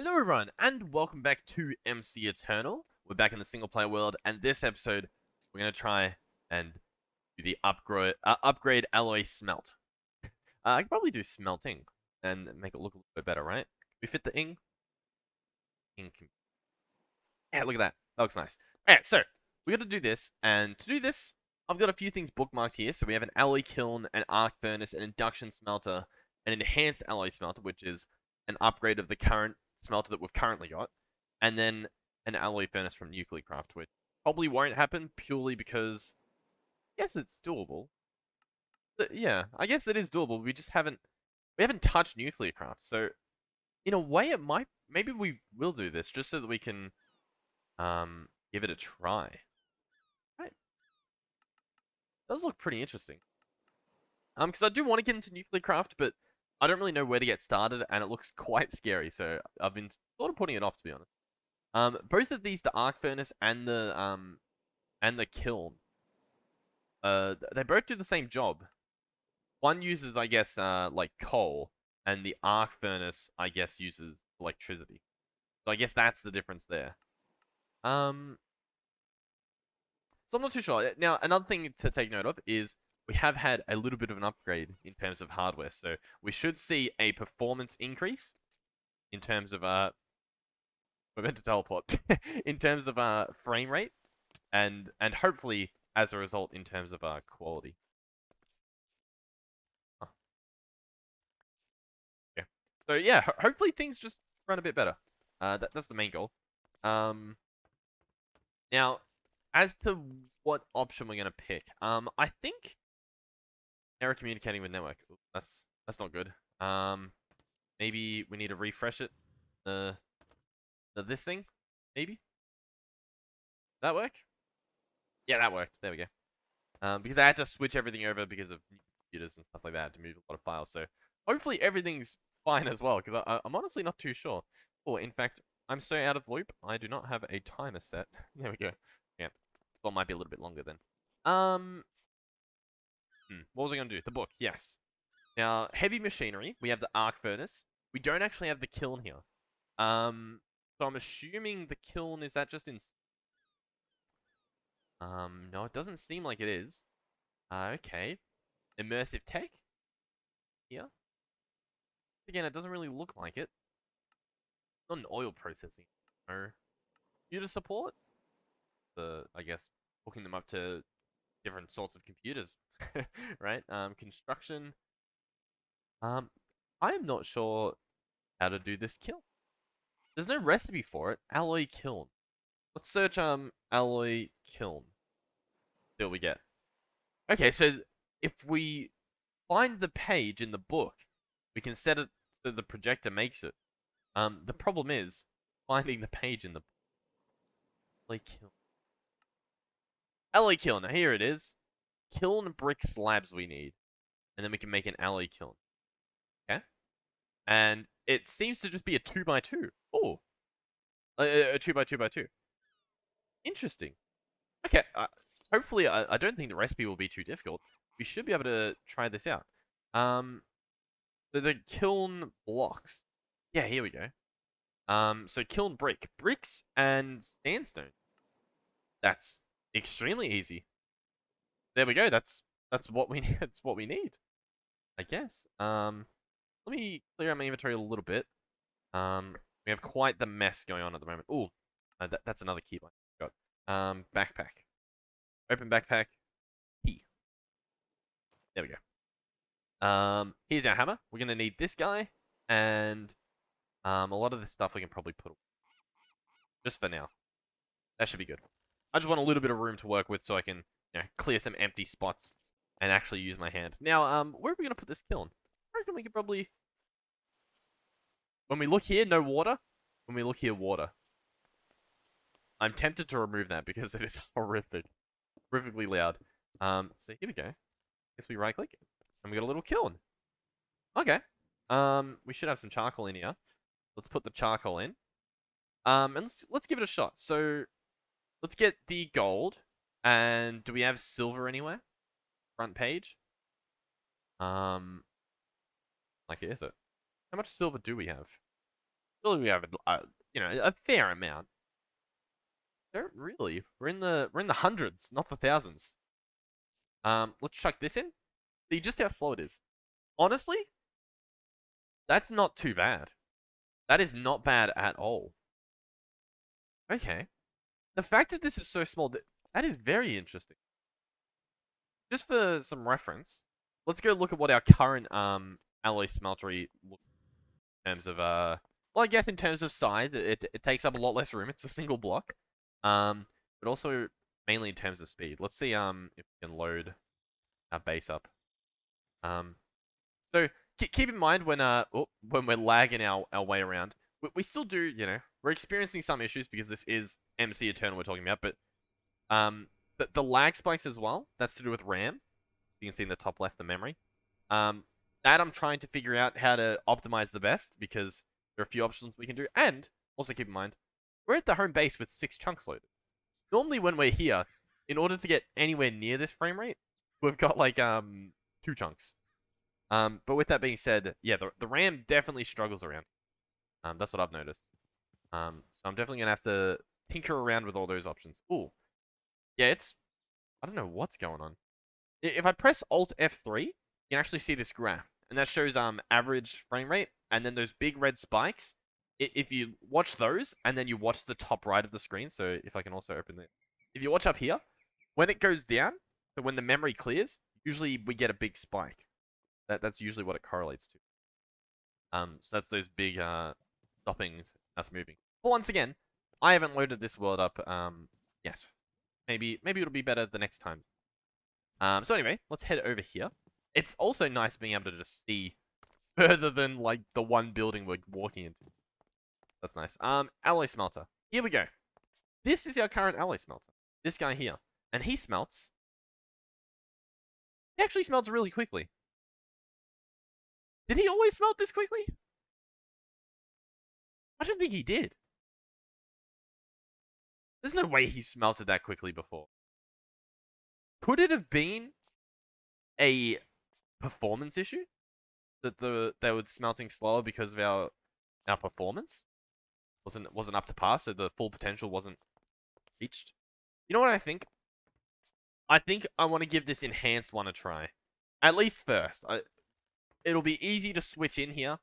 Hello everyone, and welcome back to MCEternal. We're back in the single player world, and this episode, we're going to try and do the upgrade alloy smelt. I could probably do smelting and make it look a little bit better, right? We fit the ing? Yeah, look at that. That looks nice. Alright, so, we're going to do this, and to do this, I've got a few things bookmarked here. So we have an alloy kiln, an arc furnace, an induction smelter, an enhanced alloy smelter, which is an upgrade of the current smelter that we've currently got, and then an alloy furnace from Nuclearcraft, which probably won't happen purely because, yes, it's doable. But yeah, I guess it is doable. We haven't touched Nuclearcraft, so in a way, maybe we will do this just so that we can give it a try. Right, does look pretty interesting. Because I do want to get into Nuclearcraft, but I don't really know where to get started, and it looks quite scary, so I've been sort of putting it off, to be honest. Both of these, the arc furnace and the kiln, they both do the same job. One uses, I guess, like coal, and the arc furnace, I guess, uses electricity. So I guess that's the difference there. So I'm not too sure. Now, another thing to take note of is we have had a little bit of an upgrade in terms of hardware. So we should see a performance increase in terms of we're meant to teleport in terms of frame rate and hopefully as a result in terms of quality. Oh. Yeah. So yeah, hopefully things just run a bit better. That's the main goal. Now, as to what option we're gonna pick, I think error communicating with network. Ooh, that's not good. Maybe we need to refresh it. This thing, maybe. That work? Yeah, that worked. There we go. Because I had to switch everything over because of computers and stuff like that to move a lot of files. So hopefully everything's fine as well. Because I'm honestly not too sure. Or in fact, I'm so out of loop. I do not have a timer set. There we go. Yeah, well, might be a little bit longer then. What was I going to do? The book, yes. Now, heavy machinery. We have the arc furnace. We don't actually have the kiln here. So I'm assuming the kiln, is that just in... No, it doesn't seem like it is. Okay. Immersive tech? Here? Again, it doesn't really look like it. Not an oil processing. No. Computer support? I guess, hooking them up to different sorts of computers. Right? Construction. I am not sure how to do this kiln. There's no recipe for it. Alloy kiln. Let's search alloy kiln. See what we get. Okay, so if we find the page in the book, we can set it so the projector makes it. The problem is finding the page in the alloy kiln. Alloy kiln. Here it is. Kiln brick slabs we need, and then we can make an alloy kiln. Okay, and it seems to just be a 2x2. Oh, a 2x2x2. Interesting. Okay, hopefully I don't think the recipe will be too difficult. We should be able to try this out. The kiln blocks. Yeah, here we go. So kiln brick. Bricks and sandstone. That's extremely easy. There we go. That's what we need. That's what we need, I guess. Let me clear out my inventory a little bit. We have quite the mess going on at the moment. Ooh, that's another key I got. Backpack. Open backpack. Key. There we go. Here's our hammer. We're gonna need this guy, and a lot of this stuff we can probably put away. Just for now. That should be good. I just want a little bit of room to work with so I can, clear some empty spots and actually use my hand. Now, where are we gonna put this kiln? I reckon we could probably... When we look here, no water. When we look here, water. I'm tempted to remove that because it is horrific. Horrifically loud. So here we go. Guess we right click and we got a little kiln. Okay. We should have some charcoal in here. Let's put the charcoal in. And let's give it a shot. So let's get the gold. And do we have silver anywhere? Front page. Like, is it? How much silver do we have? Surely we have a fair amount. Don't really. We're in the hundreds, not the thousands. Let's chuck this in. See just how slow it is. Honestly, that's not too bad. That is not bad at all. Okay. The fact that this is so small, that is very interesting. Just for some reference, let's go look at what our current alloy smeltery looks in terms of well, I guess in terms of size, it takes up a lot less room. It's a single block. But also mainly in terms of speed. Let's see if we can load our base up. So keep in mind when we're lagging our way around, we still do, we're experiencing some issues because this is MCEternal we're talking about, but the lag spikes as well, that's to do with RAM. You can see in the top left the memory. That I'm trying to figure out how to optimize the best because there are a few options we can do. And also keep in mind, we're at the home base with 6 chunks loaded. Normally when we're here, in order to get anywhere near this frame rate, we've got like 2 chunks. But with that being said, yeah, the RAM definitely struggles around. That's what I've noticed. So I'm definitely gonna have to tinker around with all those options. Ooh, yeah, I don't know what's going on. If I press Alt F3, you can actually see this graph, and that shows average frame rate, and then those big red spikes. If you watch those, and then you watch the top right of the screen, so if I can also open it, if you watch up here, when it goes down, so when the memory clears, usually we get a big spike. That's usually what it correlates to. So that's those big stopping us moving. But once again, I haven't loaded this world up yet. Maybe it'll be better the next time. So anyway, let's head over here. It's also nice being able to just see further than like the one building we're walking into. That's nice. Alloy smelter. Here we go. This is our current alloy smelter. This guy here. And he smelts. He actually smelts really quickly. Did he always smelt this quickly? I don't think he did. There's no way he smelted that quickly before. Could it have been a performance issue? That they were smelting slower because of our performance? Wasn't up to par, so the full potential wasn't reached. You know what I think? I think I want to give this enhanced one a try. At least first. It'll be easy to switch in here.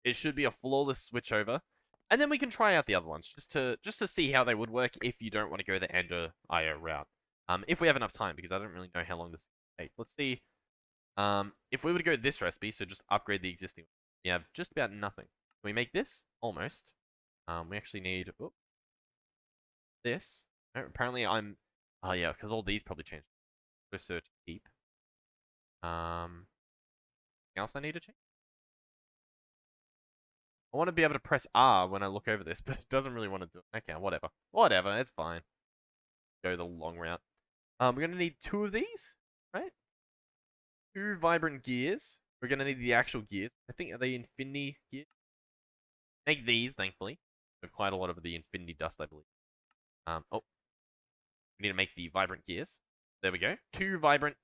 It should be a flawless switch over. And then we can try out the other ones just to see how they would work if you don't want to go the Ender IO route. If we have enough time, because I don't really know how long this will take. Let's see. If we were to go this recipe, so just upgrade the existing one, we have just about nothing. Can we make this? Almost. We actually need this. No, apparently I'm... Oh yeah, because all these probably changed. Go search deep. Anything else I need to change? I want to be able to press R when I look over this, but it doesn't really want to do it. Okay, whatever. Whatever, it's fine. Go the long route. We're going to need 2 of these, right? 2 vibrant gears. We're going to need the actual gears. I think, are they infinity gears? Make these, thankfully. We have quite a lot of the infinity dust, I believe. Oh. We need to make the vibrant gears. There we go. 2 vibrant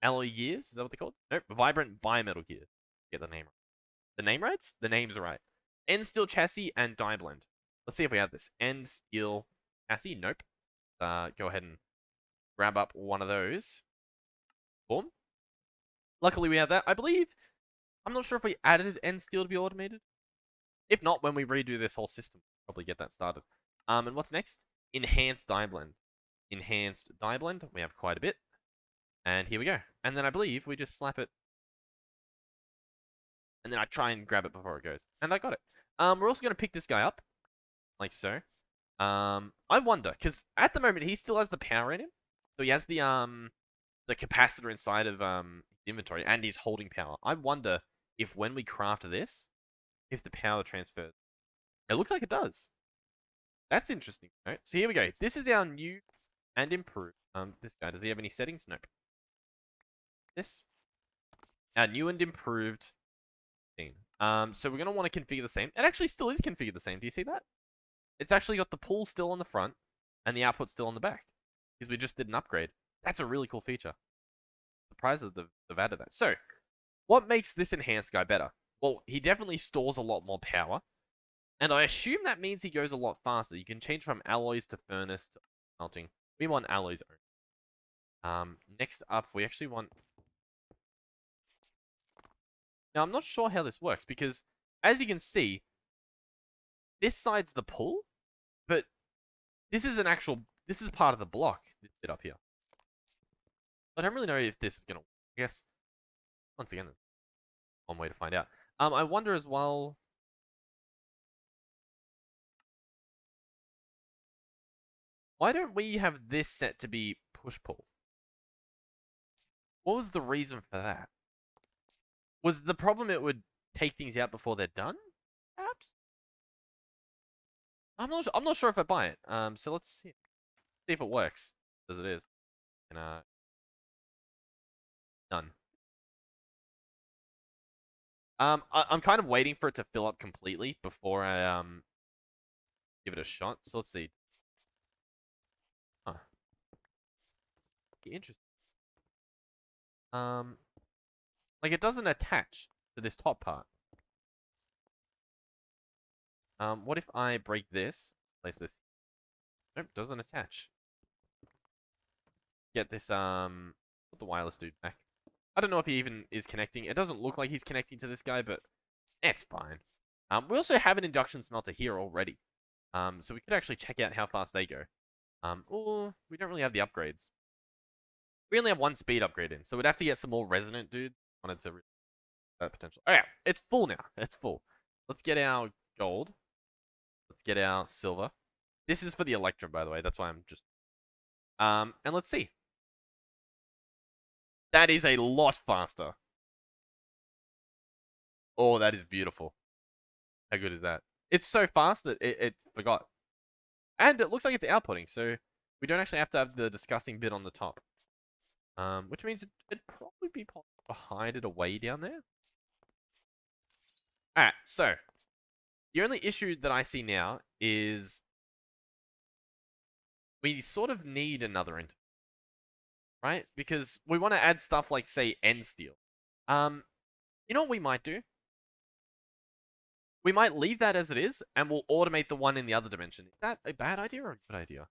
alloy gears. Is that what they're called? Nope. Vibrant bimetal gears. Get the name right. The name right? The name's right. End steel chassis and die blend. Let's see if we have this. End steel chassis. Nope. Go ahead and grab up one of those. Boom. Luckily we have that. I believe. I'm not sure if we added end steel to be automated. If not, when we redo this whole system, we'll probably get that started. And what's next? Enhanced die blend. Enhanced die blend. We have quite a bit. And here we go. And then I believe we just slap it. And then I try and grab it before it goes. And I got it. We're also going to pick this guy up. Like so. I wonder, because at the moment he still has the power in him. So he has the capacitor inside of inventory, and he's holding power. I wonder if when we craft this, if the power transfers. It looks like it does. That's interesting. Right? So here we go. This is our new and improved. This guy, does he have any settings? Nope. This. Our new and improved thing. So we're going to want to configure the same. It actually still is configured the same. Do you see that? It's actually got the pull still on the front and the output still on the back because we just did an upgrade. That's a really cool feature. Surprised that they've added that. So, what makes this enhanced guy better? Well, he definitely stores a lot more power. And I assume that means he goes a lot faster. You can change from alloys to furnace to melting. We want alloys only. Next up, we actually want... Now, I'm not sure how this works, because, as you can see, this side's the pull, but this is an actual... This is part of the block, this bit up here. I don't really know if this is going to... I guess, once again, there's one way to find out. I wonder as well... Why don't we have this set to be push-pull? What was the reason for that? Was the problem it would take things out before they're done? Perhaps? I'm not sure if I buy it. So let's see if it works as it is. And done. I'm kind of waiting for it to fill up completely before I give it a shot. So let's see. Huh. Interesting. Like it doesn't attach to this top part. What if I break this? Place this. Nope, doesn't attach. Get this put the wireless dude back. I don't know if he even is connecting. It doesn't look like he's connecting to this guy, but it's fine. We also have an induction smelter here already. So we could actually check out how fast they go. Or we don't really have the upgrades. We only have one speed upgrade in, so we'd have to get some more resonant dude. Wanted to that potential. Oh yeah, it's full now. It's full. Let's get our gold. Let's get our silver. This is for the electrum, by the way. That's why I'm just. And let's see. That is a lot faster. Oh, that is beautiful. How good is that? It's so fast that it forgot. And it looks like it's outputting, so we don't actually have to have the disgusting bit on the top. Which means it'd probably be possible to hide it away down there. Alright, so the only issue that I see now is we sort of need another interface, right? Because we want to add stuff like, say, end steel. You know what we might do? We might leave that as it is, and we'll automate the one in the other dimension. Is that a bad idea or a good idea?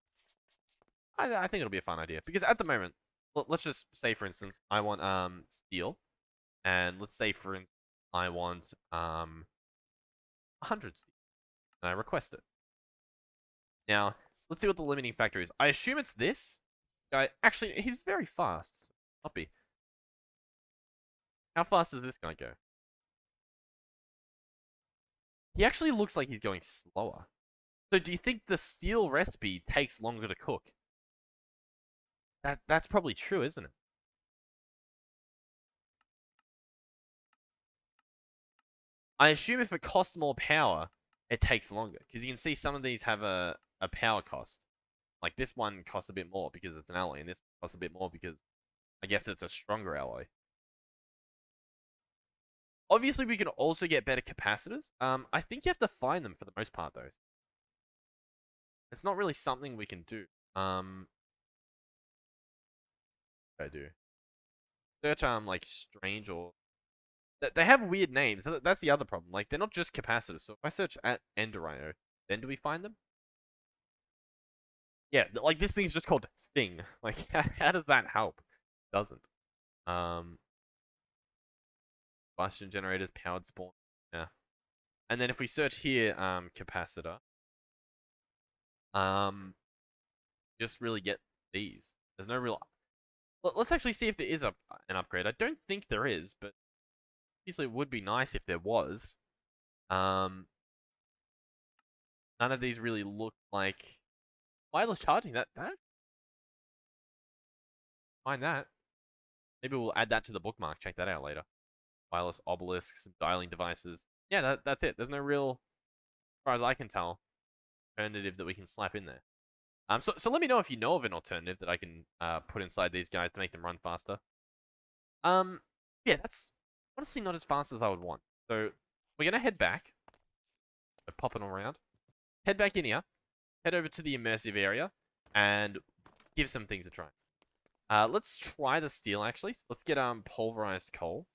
I think it'll be a fun idea. Because at the moment, let's just say, for instance, I want steel. And let's say, for instance, I want 100 steel. And I request it. Now, let's see what the limiting factor is. I assume it's this guy. Actually, he's very fast. Not be. How fast does this guy go? He actually looks like he's going slower. So do you think the steel recipe takes longer to cook? That's probably true, isn't it? I assume if it costs more power, it takes longer. Because you can see some of these have a power cost. Like this one costs a bit more because it's an alloy, and this costs a bit more because I guess it's a stronger alloy. Obviously, we can also get better capacitors. I think you have to find them for the most part, though. It's not really something we can do. I do. Search like strange or they have weird names. That's the other problem. Like they're not just capacitors. So if I search at Enderio, then do we find them? Yeah, like this thing's just called thing. Like how does that help? Doesn't. Combustion generators, powered spawn. Yeah. And then if we search here, capacitor, just really get these. There's no real. Let's actually see if there is an upgrade. I don't think there is, but obviously it would be nice if there was. None of these really look like wireless charging. That find that. Maybe we'll add that to the bookmark. Check that out later. Wireless obelisks, dialing devices. Yeah, that's it. There's no real, as far as I can tell, alternative that we can slap in there. So let me know if you know of an alternative that I can put inside these guys to make them run faster. Yeah, that's honestly not as fast as I would want. So we're gonna head back. So popping around. Head back in here. Head over to the immersive area and give some things a try. Let's try the steel actually. So let's get pulverized coal.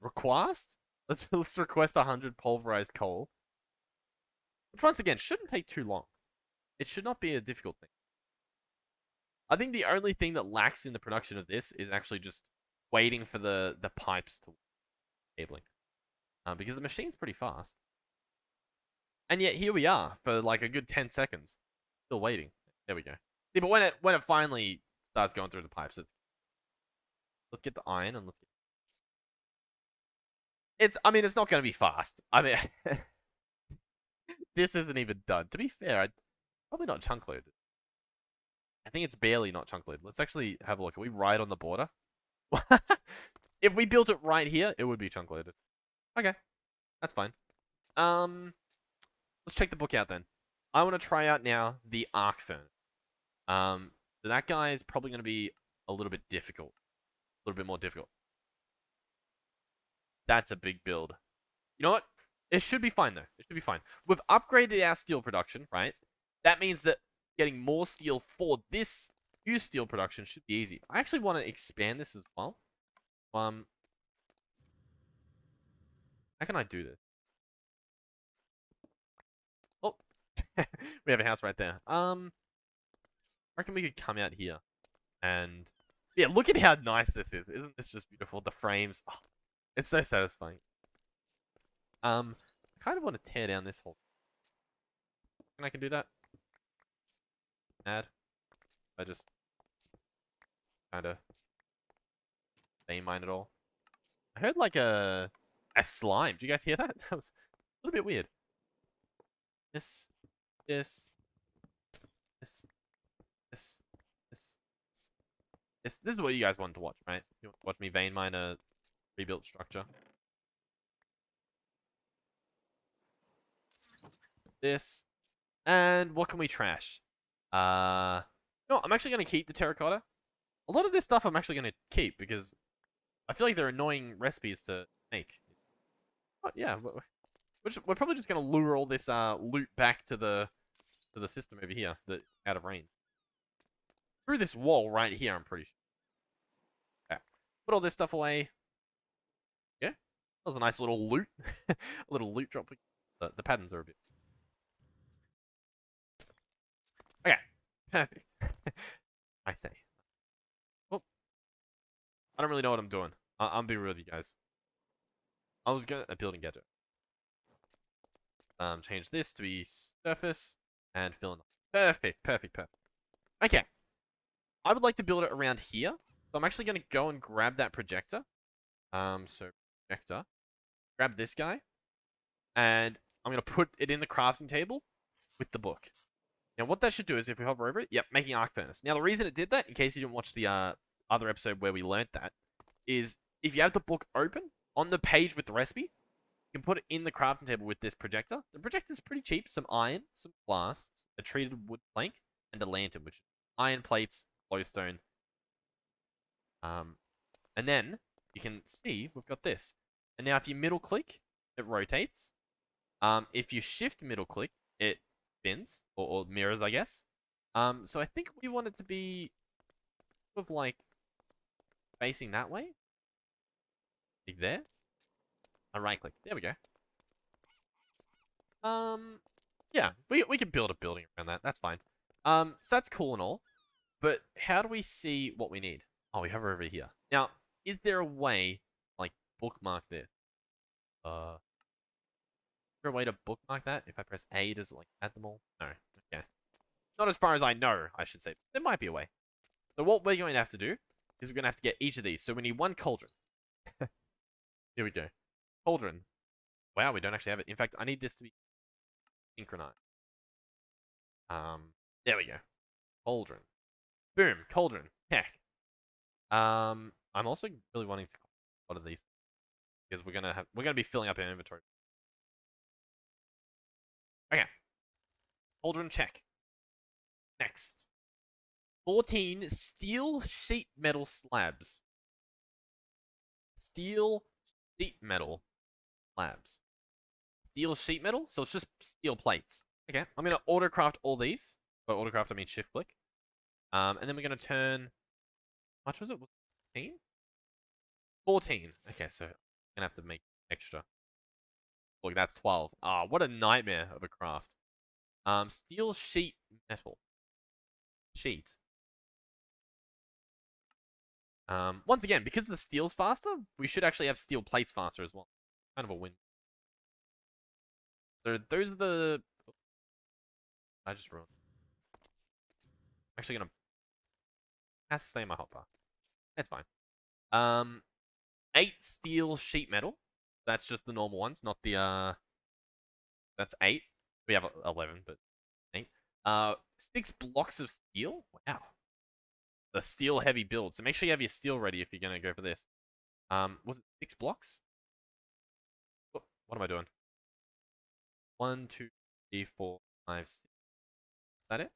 Request. Let's request 100 pulverized coal. Which once again shouldn't take too long. It should not be a difficult thing. I think the only thing that lacks in the production of this is actually just waiting for the pipes to cabling. Because the machine's pretty fast. And yet here we are for like a good 10 seconds. Still waiting. There we go. See, but when it finally starts going through the pipes, let's get the iron and I mean, it's not going to be fast. I mean, this isn't even done. To be fair, I'd probably not chunk loaded. I think it's barely not chunk loaded. Let's actually have a look. Are we right on the border? If we built it right here, it would be chunk loaded. Okay, that's fine. Let's check the book out then. I want to try out now the arc furnace. So that guy is probably going to be a little bit difficult. A little bit more difficult. That's a big build. You know what? It should be fine, though. It should be fine. We've upgraded our steel production, right? That means that getting more steel for this new steel production should be easy. I actually want to expand this as well. How can I do this? Oh, we have a house right there. I reckon we could come out here and yeah, look at how nice this is. Isn't this just beautiful? The frames, oh, it's so satisfying. I kind of want to tear down this whole. And I can do that. Add. I just kind of vein mine it all. I heard like a slime. Do you guys hear that? That was a little bit weird. This, this, this, this, this is what you guys wanted to watch, right? You want to watch me vein mine a rebuilt structure. This. And what can we trash? No, I'm actually going to keep the terracotta. A lot of this stuff I'm actually going to keep because I feel like they're annoying recipes to make. But yeah, we're probably just going to lure all this loot back to the system over here, out of range. Through this wall right here, I'm pretty sure. Yeah. Put all this stuff away. Yeah, that was a nice little loot. A little loot drop. The patterns are a bit. Okay, perfect. I say. Well, I don't really know what I'm doing. I'm being real with you guys. I was gonna a building gadget. Change this to be surface and fill in. Perfect, perfect, perfect. Okay. I would like to build it around here. So I'm actually gonna go and grab that projector. So projector. Grab this guy. And I'm gonna put it in the crafting table with the book. Now what that should do is if we hover over it, yep, making arc furnace. Now the reason it did that, in case you didn't watch the other episode where we learned that, is if you have the book open on the page with the recipe, you can put it in the crafting table with this projector. The projector's pretty cheap. Some iron, some glass, a treated wood plank, and a lantern, which is iron plates, glowstone. And then you can see we've got this. And now if you middle click, it rotates. If you shift middle click, it spins or mirrors, I guess. So I think we want it to be sort of like facing that way. Like there. I right click. There we go. Yeah, we can build a building around that. That's fine. So that's cool and all, but how do we see what we need? Oh, we have it over here. Now, is there a way like bookmark this? Is there a way to bookmark that? If I press A, does it like add them all? No. Okay. Not as far as I know, I should say. There might be a way. So what we're going to have to do is we're going to have to get each of these. So we need one cauldron. Here we go. Cauldron. Wow, we don't actually have it. In fact, I need this to be synchronized. There we go. Cauldron. Boom, cauldron. Heck. I'm also really wanting to a lot of these because we're gonna be filling up our inventory. Okay. Cauldron check. Next. 14 steel sheet metal slabs. Steel sheet metal slabs. Steel sheet metal? So it's just steel plates. Okay, I'm gonna autocraft all these. By autocraft I mean shift click. And then we're gonna turn. How much was it? 14? 14. Okay, so I'm gonna have to make extra. Look, that's 12. Ah, what a nightmare of a craft. Steel sheet metal. Sheet. Once again, because the steel's faster, we should actually have steel plates faster as well. Kind of a win. So those are the... I just ruined. Actually gonna... Has to stay in my hotbar. That's fine. 8 steel sheet metal. That's just the normal ones, not the, That's 8. We have 11, but 8. 6 blocks of steel? Wow. The steel heavy build. So make sure you have your steel ready if you're gonna go for this. Was it 6 blocks? What am I doing? 1, 2, 3, 4, 5, 6. Is that it?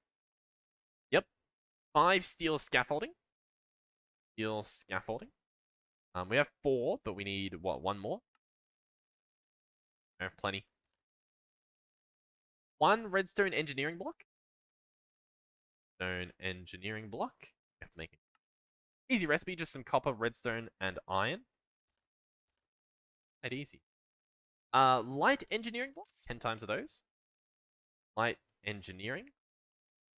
Yep. 5 steel scaffolding. Steel scaffolding. We have 4, but we need, what, 1 more? No, plenty. 1 redstone engineering block. Stone engineering block. You have to make it. Easy recipe, just some copper, redstone, and iron. Quite easy. Light engineering block. 10 times of those. Light engineering.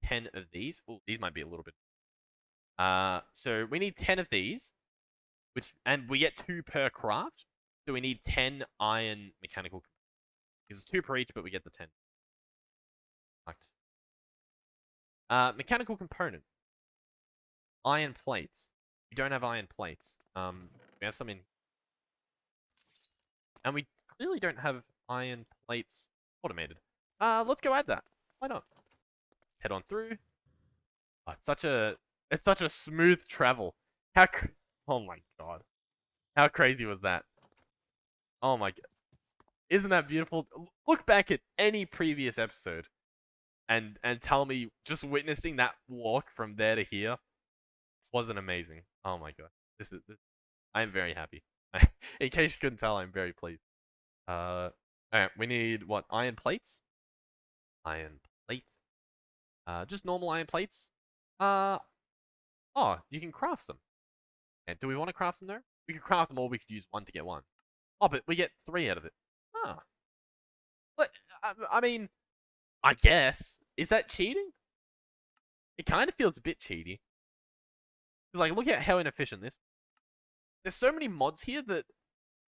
10 of these. Oh, these might be a little bit. So we need 10 of these, and we get 2 per craft. So we need 10 iron mechanical. Because it's 2 per each, but we get the 10. Mechanical component. Iron plates. We don't have iron plates. We have some in. And we clearly don't have iron plates automated. Let's go add that. Why not? Head on through. Oh, it's such a smooth travel. Oh my god. How crazy was that? Oh my god. Isn't that beautiful? Look back at any previous episode and tell me just witnessing that walk from there to here wasn't amazing. Oh my god. I'm very happy. In case you couldn't tell, I'm very pleased. Alright, we need what? Iron plates? Iron plates. Just normal iron plates. Oh, you can craft them. And do we want to craft them though? We could craft them or we could use 1 to get 1. Oh, but we get 3 out of it. Ah. But, I mean, I guess. Is that cheating? It kind of feels a bit cheaty. Like, look at how inefficient this. There's so many mods here that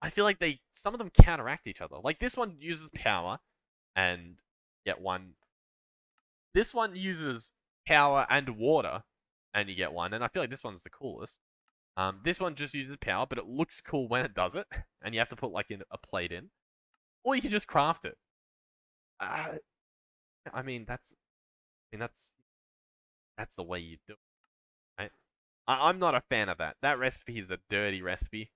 I feel like some of them counteract each other. Like, this one uses power and get 1. This one uses power and water and you get 1. And I feel like this one's the coolest. This one just uses power, but it looks cool when it does it. And you have to put, like, a plate in. Or you can just craft it. I mean, that's the way you do it, right? I'm not a fan of that. That recipe is a dirty recipe.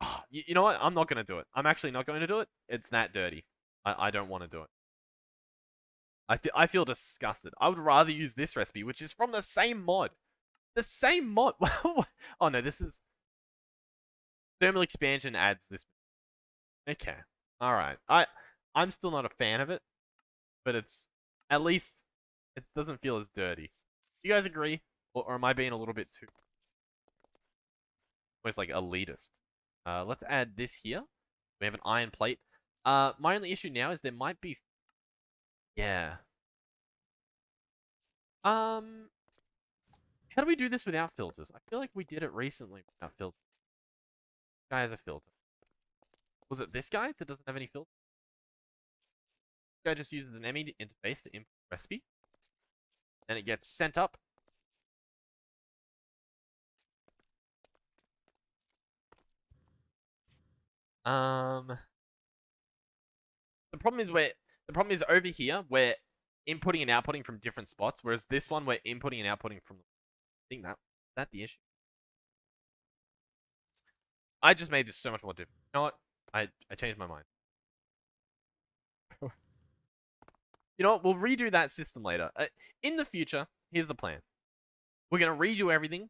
Oh, you know what? I'm not going to do it. I'm actually not going to do it. It's that dirty. I don't want to do it. I feel disgusted. I would rather use this recipe, which is from the same mod. The same mod. Oh no, this is... Thermal expansion adds this. Okay. Alright. I'm still not a fan of it. But at least it doesn't feel as dirty. You guys agree? Or am I being a little bit too... almost like elitist? Let's add this here. We have an iron plate. My only issue now is there might be... Yeah. How do we do this without filters? I feel like we did it recently without filters. Guy has a filter. Was it this guy that doesn't have any filters? This guy just uses an ME interface to input recipe. And it gets sent up. The problem is over here we're inputting and outputting from different spots, whereas this one we're inputting and outputting from. I think that the issue. I just made this so much more difficult. You know what? I changed my mind. You know what? We'll redo that system later. In the future, here's the plan. We're gonna redo everything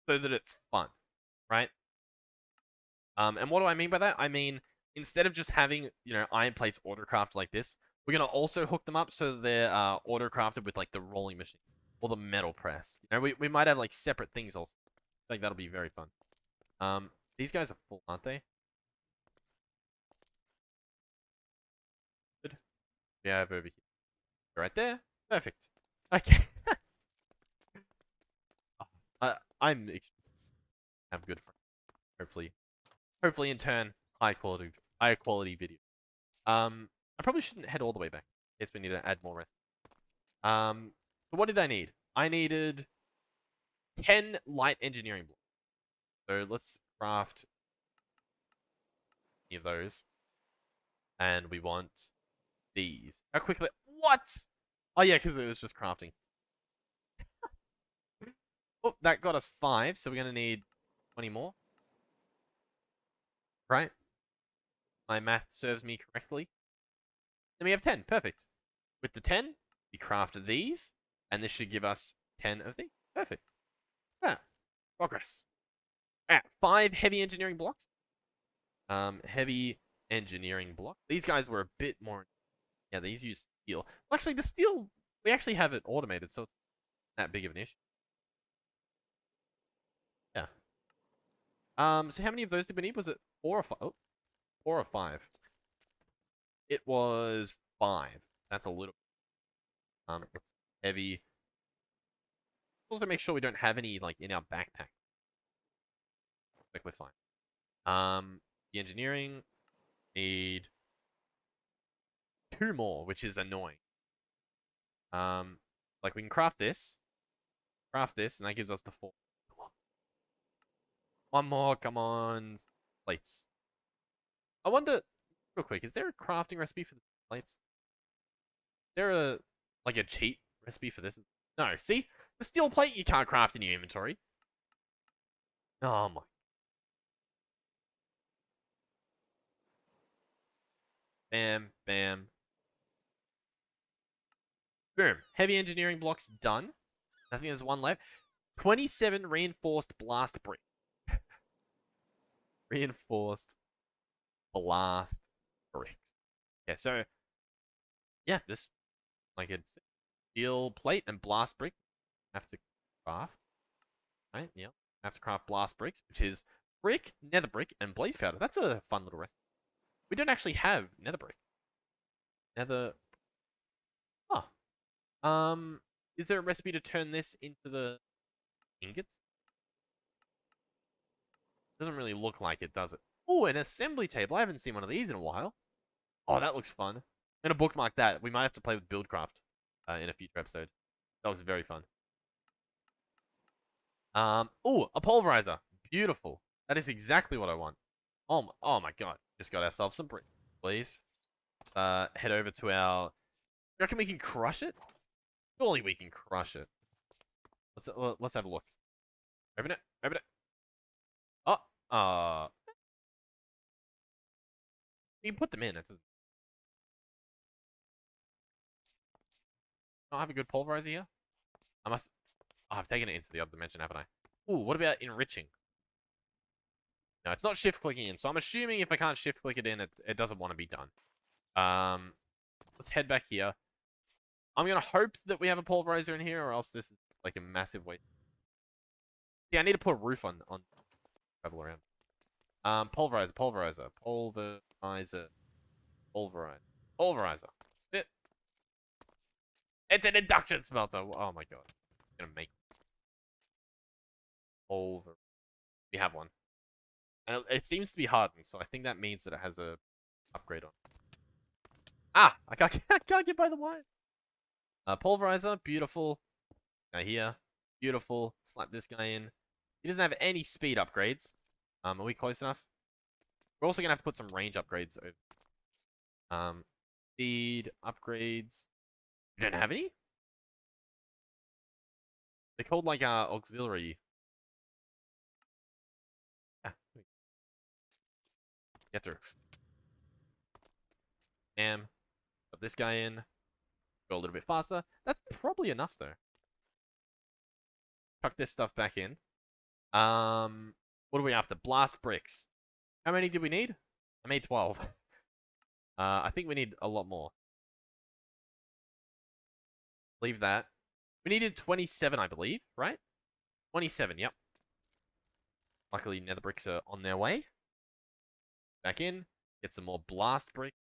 so that it's fun, right? And what do I mean by that? I mean, instead of just having, iron plates autocraft like this, we're gonna also hook them up so that they're autocrafted with like the rolling machine or the metal press. We might have like separate things also. I think that'll be very fun. These guys are full, aren't they? we have over here? Right there. Perfect. Okay. I'm have good friends. Hopefully in turn, higher quality video. I probably shouldn't head all the way back. Guess we need to add more rest. So what did I need? I needed 10 light engineering blocks. So let's craft any of those. And we want these. How quickly? What? Oh yeah, because it was just crafting. Oh, that got us 5, so we're gonna need 20 more. Right? My math serves me correctly. Then we have 10. Perfect. With the 10, we craft these, and this should give us 10 of these. Perfect. Ah, progress. 5 heavy engineering blocks. Heavy engineering block. These guys were a bit more. Yeah, these use steel. Well, actually, the steel we actually have it automated, so it's not that big of an issue. Yeah. So how many of those did we need? Was it 4 or 5? Oh, 4 or 5. It was 5. That's a little. It's heavy. Also, make sure we don't have any like in our backpack. Like we're fine. The engineering need 2 more, which is annoying. Like we can craft this, and that gives us the 4. One more, come on, plates. I wonder, real quick, is there a crafting recipe for the plates? Is there like a cheat recipe for this? No, see? The steel plate you can't craft in your inventory. Oh my. Bam, bam. Boom. Heavy engineering blocks done. I think there's one left. 27 reinforced blast brick. Reinforced blast bricks. Yeah, so, yeah, this, like, it's steel plate and blast brick. Have to craft. Right, yeah. Have to craft blast bricks, which is brick, nether brick, and blaze powder. That's a fun little recipe. We don't actually have nether brick. Nether. Oh. Is there a recipe to turn this into the ingots? Doesn't really look like it, does it? Oh, an assembly table. I haven't seen one of these in a while. Oh, that looks fun. I'm gonna bookmark that. We might have to play with Buildcraft in a future episode. That looks very fun. Oh, a pulverizer. Beautiful. That is exactly what I want. Oh my god. Just got ourselves some brick, please. Head over to our. You reckon we can crush it? Surely we can crush it. Let's have a look. Open it. Open it. Oh, you can put them in. It's not have a good pulverizer here. I must. Oh, I've taken it into the other dimension, haven't I? Ooh, what about enriching? No, it's not shift clicking in. So I'm assuming if I can't shift click it in, it doesn't want to be done. Let's head back here. I'm gonna hope that we have a pulverizer in here, or else this is like a massive waste. Yeah, I need to put a roof on travel around. Pulverizer, pulverizer. It's an induction smelter. Oh my god, I'm gonna make pulver. We have one, and it seems to be hardened, so I think that means that it has a upgrade on. Ah, I can't, I can't get by the wire. Pulverizer, beautiful. Now here, beautiful. Slap this guy in. He doesn't have any speed upgrades. Are we close enough? We're also gonna have to put some range upgrades over. Speed upgrades. We don't have any? They're called like auxiliary. Yeah. Get through. Bam. Put this guy in. Go a little bit faster. That's probably enough though. Chuck this stuff back in. What do we have to blast bricks? How many did we need? I made 12. I think we need a lot more. Leave that. We needed 27, I believe, right? 27, yep. Luckily, nether bricks are on their way. Back in. Get some more blast brick.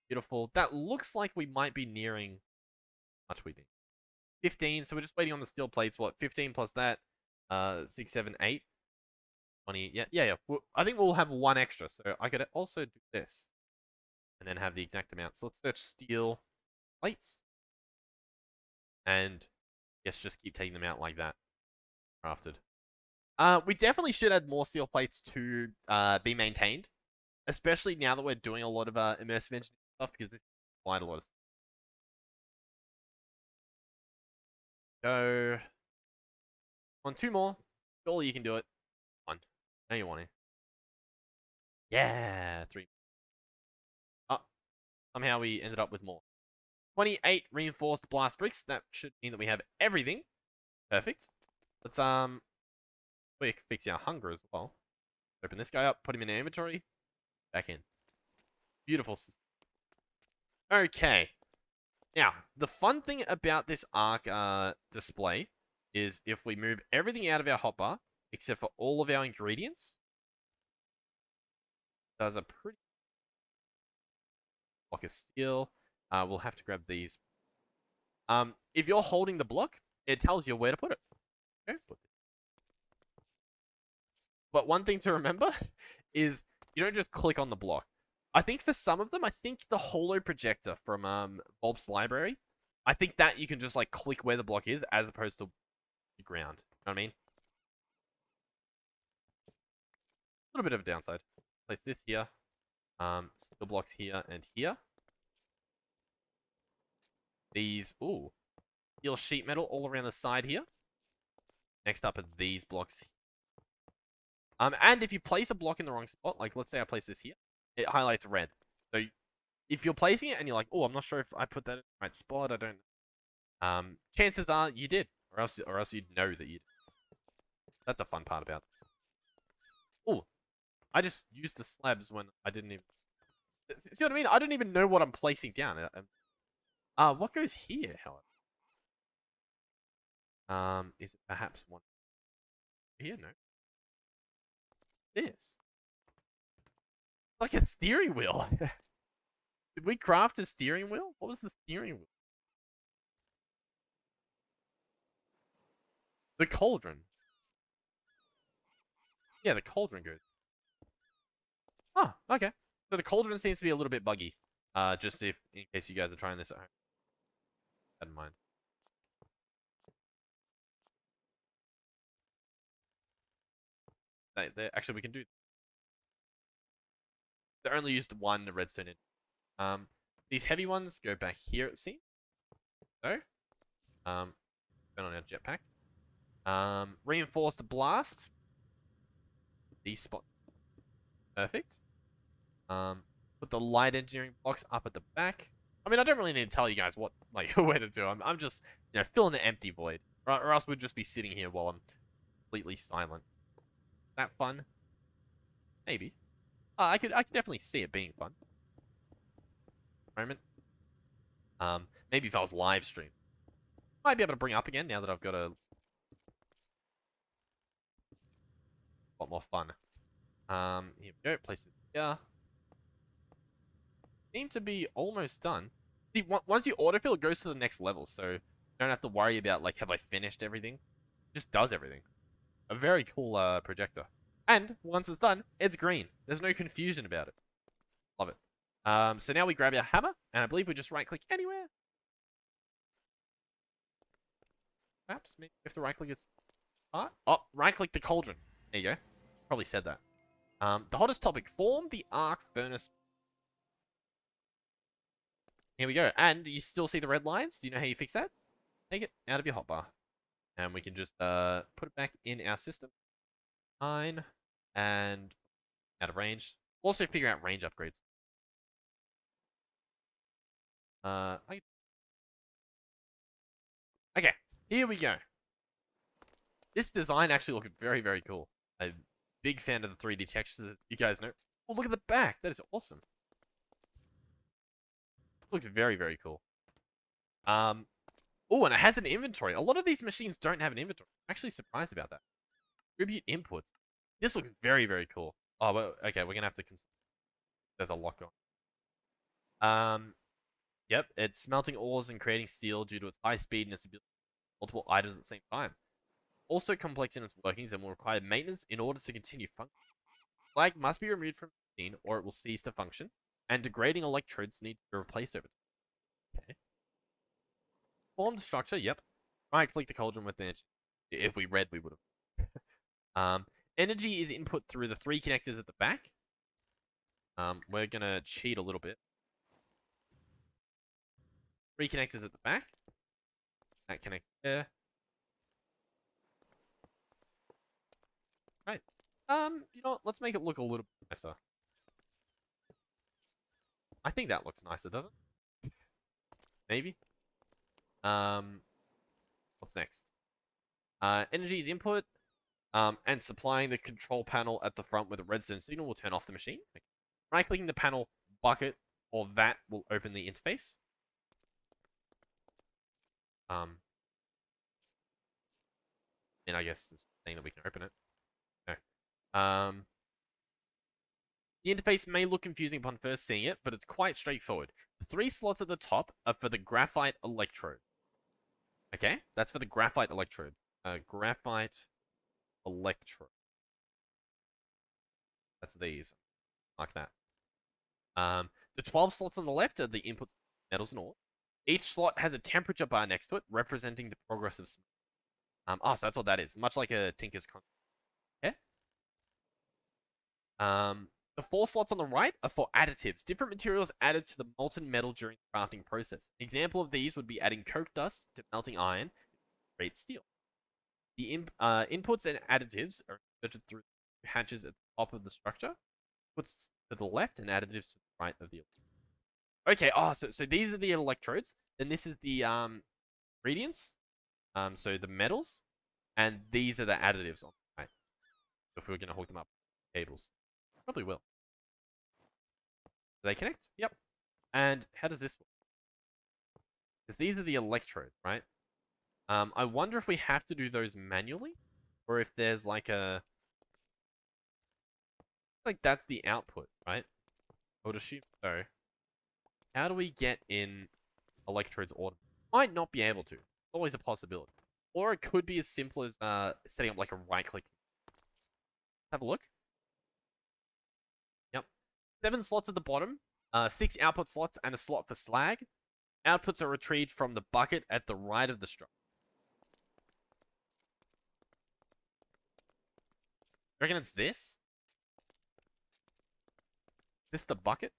Beautiful. That looks like we might be nearing how much we need. 15, so we're just waiting on the steel plates. What, 15 plus that? 6, 7, 8. 20. Yeah. I think we'll have one extra, so I could also do this. And then have the exact amount. So let's search steel plates. And yes, just keep taking them out like that. Crafted. We definitely should add more steel plates to be maintained. Especially now that we're doing a lot of immersive engineering stuff, because this is quite a lot of stuff. Go on 2 more. Surely you can do it. 1. Now you want to. Yeah, 3. Oh, somehow we ended up with more. 28 reinforced blast bricks. That should mean that we have everything. Perfect. Let's quick fix our hunger as well. Open this guy up, put him in our inventory. Back in. Beautiful system. Okay. Now, the fun thing about this arc display is if we move everything out of our hotbar, except for all of our ingredients, does a pretty block of steel. We'll have to grab these. If you're holding the block, it tells you where to put it. Okay, but one thing to remember is you don't just click on the block. I think for some of them, I think the holo projector from Bob's library, I think that you can just like click where the block is as opposed to the ground. You know what I mean? A little bit of a downside. Place this here. Steel blocks here and here. These, ooh, steel sheet metal all around the side here. Next up are these blocks. And if you place a block in the wrong spot, like let's say I place this here, it highlights red. So if you're placing it and you're like, oh, I'm not sure if I put that in the right spot, I don't. Chances are you did, or else you'd know that you did. That's a fun part about it. Oh, I just used the slabs when I didn't even. See what I mean? I don't even know what I'm placing down. What goes here, however? Is it perhaps one here? No. This. Like a steering wheel. Did we craft a steering wheel? What was the steering wheel? The cauldron. Yeah, the cauldron goes. Oh, okay. So the cauldron seems to be a little bit buggy. Just in case you guys are trying this at home. Have in mind. Actually, we can do. They only used one redstone in. These heavy ones go back here, it seems. So, turn on our jetpack. Reinforced blast. These spots. Perfect. Put the light engineering blocks up at the back. I mean, I don't really need to tell you guys what, like, where to do. I'm just, filling the empty void. Or else we'd just be sitting here while I'm completely silent. That fun? Maybe. I could definitely see it being fun. Moment. Maybe if I was live stream. Might be able to bring up again now that I've got a lot more fun. Here we go. Place it here. Seem to be almost done. See, once you autofill, it goes to the next level, so you don't have to worry about, like, have I finished everything? It just does everything. A very cool projector. And once it's done, it's green. There's no confusion about it. Love it. So now we grab our hammer, and I believe we just right-click anywhere. Perhaps maybe we have to right-click its part. Oh, right-click the cauldron. There you go. Probably said that. The hottest topic. Form the arc furnace. Here we go. And you still see the red lines? Do you know how you fix that? Take it out of your hotbar. And we can just put it back in our system. Fine. And out of range. Also figure out range upgrades. Okay, here we go. This design actually looks very, very cool. I'm a big fan of the 3D textures, you guys know. Oh, look at the back. That is awesome. Looks very, very cool. Oh, and it has an inventory. A lot of these machines don't have an inventory. I'm actually surprised about that. Tribute inputs. This looks very, very cool. Oh, well, okay, we're gonna have to. There's a lot going. Yep, it's smelting ores and creating steel due to its high speed and its ability to multiple items at the same time. Also complex in its workings and will require maintenance in order to continue functioning. Slag must be removed from the machine or it will cease to function, and degrading electrodes need to be replaced over time. Okay. Form the structure, yep. Right click the cauldron with energy. If we read, we would have. Energy is input through the 3 connectors at the back. We're gonna cheat a little bit. 3 connectors at the back. That connects there. Right. You know what? Let's make it look a little bit nicer. I think that looks nicer, doesn't it? Maybe. What's next? Energy is input. And supplying the control panel at the front with a redstone signal will turn off the machine. Okay. Right-clicking the panel bucket or vat will open the interface. And I guess it's saying that we can open it. No. The interface may look confusing upon first seeing it, but it's quite straightforward. The 3 slots at the top are for the graphite electrode. Okay, that's for the graphite electrode. Graphite electrode. That's these, like that. The 12 slots on the left are the inputs, metals and ore. Each slot has a temperature bar next to it, representing the progress of smelting. So that's what that is, much like a Tinker's Console. Okay. The 4 slots on the right are for additives, different materials added to the molten metal during the crafting process. An example of these would be adding coke dust to melting iron to create steel. The inputs and additives are inserted through hatches at the top of the structure, puts to the left, and additives to the right of the. Okay, so these are the electrodes. Then this is the ingredients. So the metals, and these are the additives on the right. If we were gonna hook them up with cables, probably will. Do they connect? Yep. And how does this work? Because these are the electrodes, right? I wonder if we have to do those manually, or if there's like that's the output, right? I would assume so. How do we get in electrodes order? Might not be able to. It's always a possibility. Or it could be as simple as setting up like a right click. Have a look. Yep. 7 slots at the bottom, 6 output slots, and a slot for slag. Outputs are retrieved from the bucket at the right of the structure. I reckon it's this? This the bucket?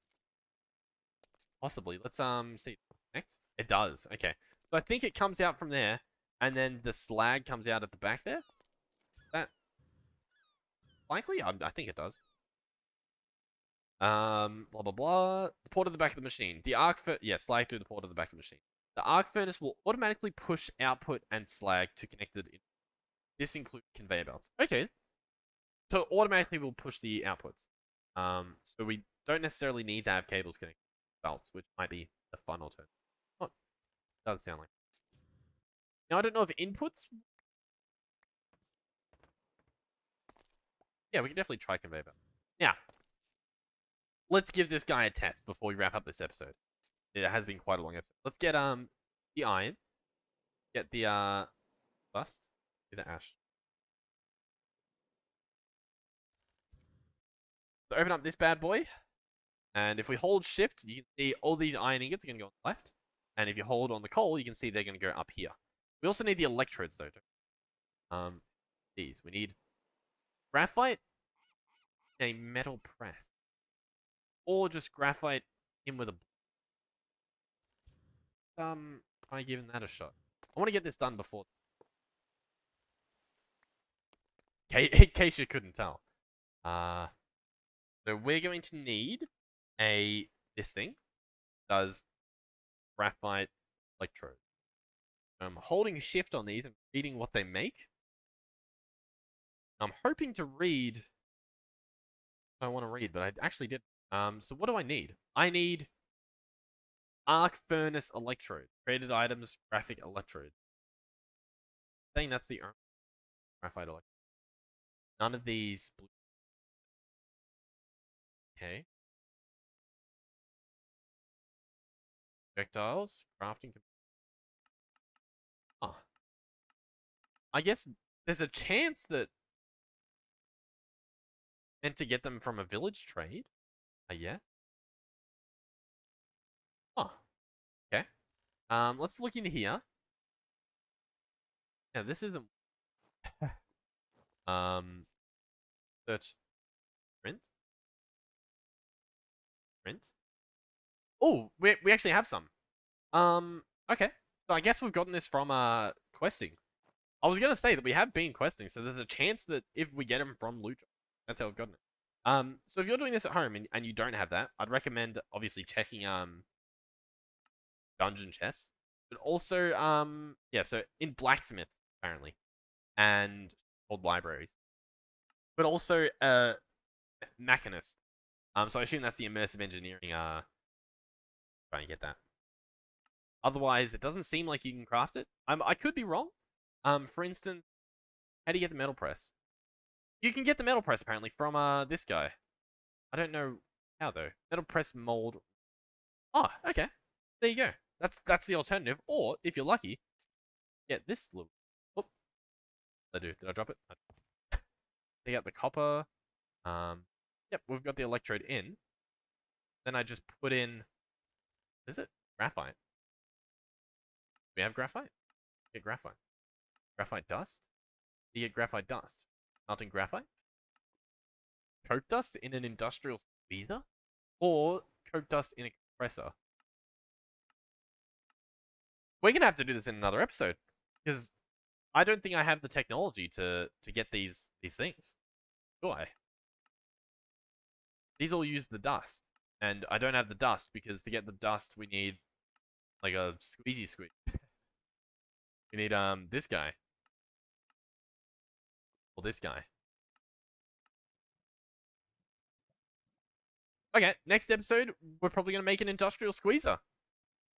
Possibly. Let's see. Connect. It does. Okay. So I think it comes out from there, and then the slag comes out at the back there. That likely? I think it does. Blah blah blah. The port of the back of the machine. The arc slag through the port of the back of the machine. The arc furnace will automatically push output and slag to connected in. This includes conveyor belts. Okay. So automatically we'll push the outputs. So we don't necessarily need to have cables connected to belts, which might be a fun alternative. Oh, doesn't sound like. Now I don't know if inputs. Yeah, we can definitely try conveyor belt. Now, let's give this guy a test before we wrap up this episode. It has been quite a long episode. Let's get the iron, get the bust, get the ash. So open up this bad boy, and if we hold shift, you can see all these iron ingots are going to go on the left, and if you hold on the coal, you can see they're going to go up here. We also need the electrodes though. These we need graphite, a metal press, or just graphite in with a try giving that a shot. I want to get this done before. In case you couldn't tell. So we're going to need this thing does graphite electrode. I'm holding shift on these and reading what they make. I'm hoping to read what I want to read, but I actually did. So what do I need? I need arc furnace electrode. Created items, graphic electrode. I think that's the graphite electrode. None of these. Okay. Projectiles, crafting. Oh. I guess there's a chance that and to get them from a village trade. Yeah. Oh, okay. Let's look into here. Yeah, this isn't. Search, print, print. Oh, we actually have some. Okay. So I guess we've gotten this from questing. I was gonna say that we have been questing, so there's a chance that if we get them from loot, that's how we've gotten it. So if you're doing this at home and you don't have that, I'd recommend obviously checking dungeon chests, but also yeah, so in blacksmiths apparently, and old libraries, but also machinist. So I assume that's the immersive engineering. Trying to get that. Otherwise, it doesn't seem like you can craft it. I could be wrong. For instance, how do you get the metal press? You can get the metal press apparently from this guy. I don't know how though. Metal press mold. Oh, okay. There you go. That's the alternative. Or if you're lucky, get this little. Oh, I do. Did I drop it? Take out the copper. Yep, we've got the electrode in. Then I just put in. Is it graphite? We have graphite. Get graphite. Graphite dust. You get graphite dust. Melting graphite. Coke dust in an industrial squeezer, or coke dust in a compressor. We're gonna have to do this in another episode because I don't think I have the technology to get these things. Do I? These all use the dust, and I don't have the dust because to get the dust we need like a squeezy squeeze. We need this guy or this guy. Okay, next episode we're probably gonna make an industrial squeezer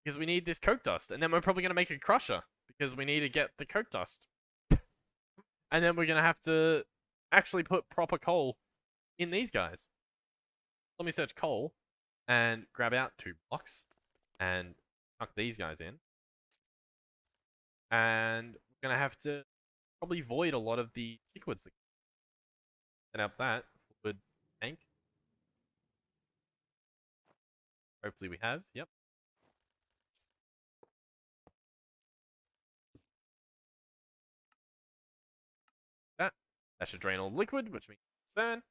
because we need this coke dust, and then we're probably gonna make a crusher because we need to get the coke dust. And then we're going to have to actually put proper coal in these guys. Let me search coal and grab out 2 blocks and tuck these guys in. And we're going to have to probably void a lot of the liquids. Set up that fluid tank. Hopefully we have. Yep. That should drain all the liquid, which means burn.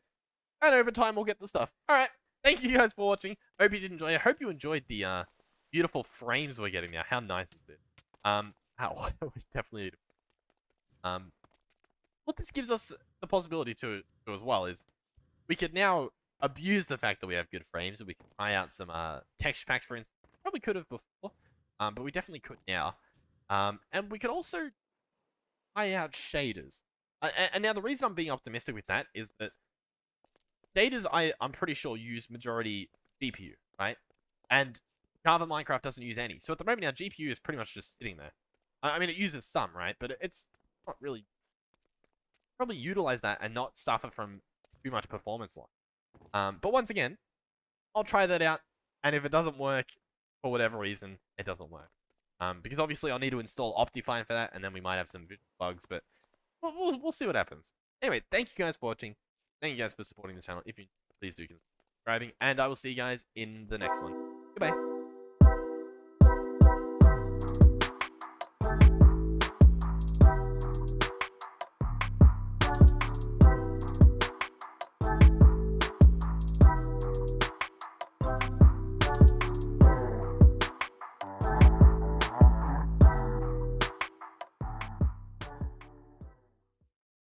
And over time we'll get the stuff. Alright. Thank you guys for watching. Hope you did enjoy. I hope you enjoyed the beautiful frames we're getting now. How nice is this? We definitely what this gives us the possibility to do as well is we could now abuse the fact that we have good frames and we can try out some texture packs, for instance. Probably could have before, but we definitely could now. And we could also try out shaders. And now the reason I'm being optimistic with that is that shaders, I'm pretty sure, use majority GPU, right? And Java Minecraft doesn't use any. So at the moment, our GPU is pretty much just sitting there. I mean, it uses some, right? But it's not really... Probably utilize that and not suffer from too much performance loss. But once again, I'll try that out. And if it doesn't work, for whatever reason, it doesn't work. Because obviously I'll need to install Optifine for that, and then we might have some bugs, but we'll see what happens. Anyway, thank you guys for watching. Thank you guys for supporting the channel. If you please do consider subscribing, and I will see you guys in the next one. Goodbye.